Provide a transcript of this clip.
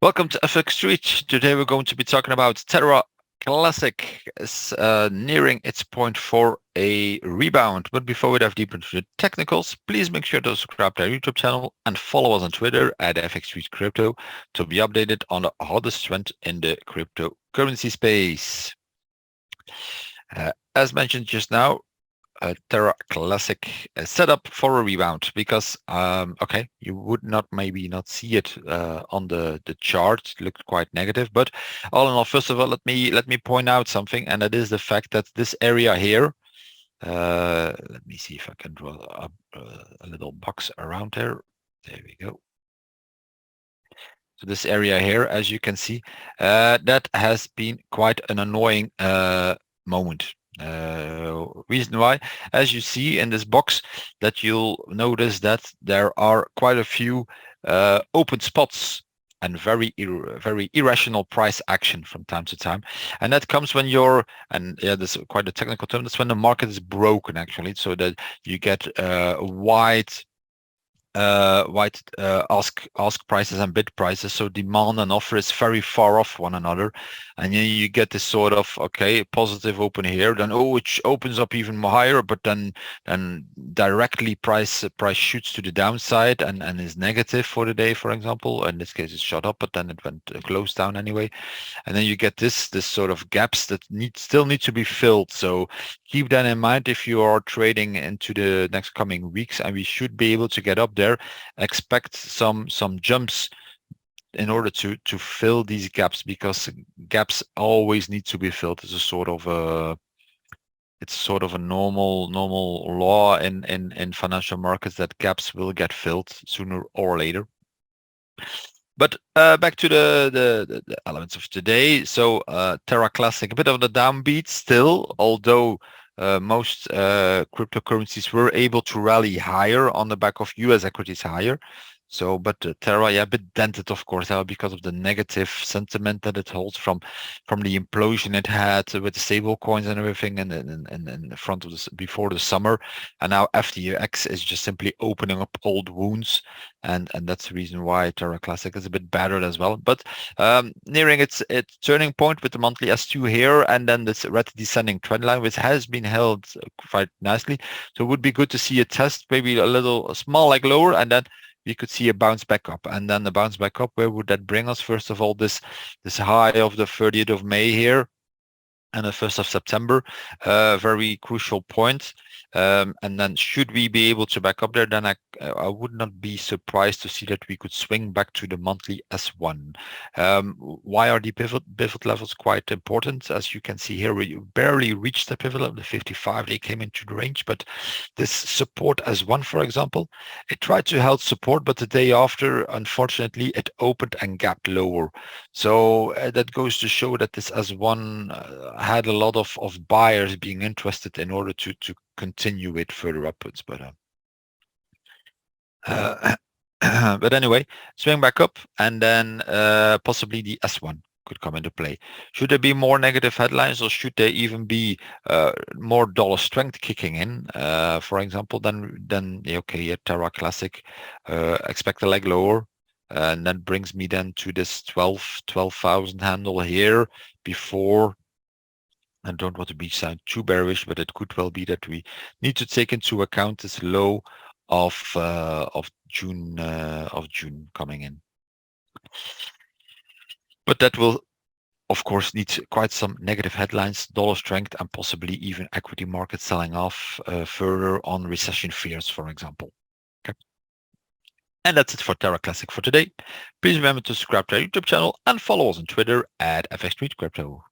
Welcome to FX Street. Today we're going to be talking about Terra Classic is nearing its point for a rebound. But before we dive deep into the technicals, please make sure to subscribe to our YouTube channel and follow us on Twitter at FX Street Crypto to be updated on the hottest trend in the cryptocurrency space. As mentioned just now, Terra Classic set up for a rebound because okay, you would maybe not see it on the chart. It looked quite negative, but all in all, first of all, let me point out something, and that is the fact that this area here. Let me see if I can draw up a little box around there. There we go. So this area here, as you can see, that has been quite an annoying moment. Reason why, as you see in this box, that you'll notice that there are quite a few open spots and very irrational price action from time to time, and that comes when this is quite a technical term. That's when the market is broken, actually, so that you get wide ask prices and bid prices, so demand and offer is very far off one another, and then you get this sort of positive open here, then it opens up even more higher, but then directly price shoots to the downside and is negative for the day, for example. In this case it shot up, but then it went closed down anyway, and then you get this sort of gaps that still need to be filled. So keep that in mind if you are trading into the next coming weeks, and we should be able to get up there. Expect some jumps in order to fill these gaps, because gaps always need to be filled. It's sort of a normal law in financial markets that gaps will get filled sooner or later. But back to the elements of today. So Terra Classic, a bit of the downbeat still, although most cryptocurrencies were able to rally higher on the back of US equities higher. So, but Terra, a bit dented, of course, because of the negative sentiment that it holds from the implosion it had with the stable coins and everything, and in the front of this before the summer, and now FTX is just simply opening up old wounds, and that's the reason why Terra Classic is a bit battered as well. But nearing its turning point with the monthly S2 here, and then this red descending trend line, which has been held quite nicely. So it would be good to see a test, maybe a small leg lower, and then we could see a bounce back up, and then the bounce back up. Where would that bring us? First of all, this high of the 30th of May here and the 1st of September, very crucial point. And then should we be able to back up there, then I would not be surprised to see that we could swing back to the monthly S1. Why are the pivot levels quite important? As you can see here, we barely reached the pivot level, the 55. They came into the range, but this support S1, for example, it tried to hold support, but the day after, unfortunately, it opened and gapped lower. So that goes to show that this S1 had a lot of buyers being interested in order to continue it further upwards, but but anyway, swing back up, and then possibly the S1 could come into play. Should there be more negative headlines, or should there even be more dollar strength kicking in, for example, then okay, Terra Classic, expect a leg lower. And that brings me then to this 12,000 handle here before. I don't want to sound too bearish, but it could well be that we need to take into account this low of June coming in. But that will, of course, need quite some negative headlines, dollar strength, and possibly even equity markets selling off further on recession fears, for example. Okay. And that's it for Terra Classic for today. Please remember to subscribe to our YouTube channel and follow us on Twitter at FX Street Crypto.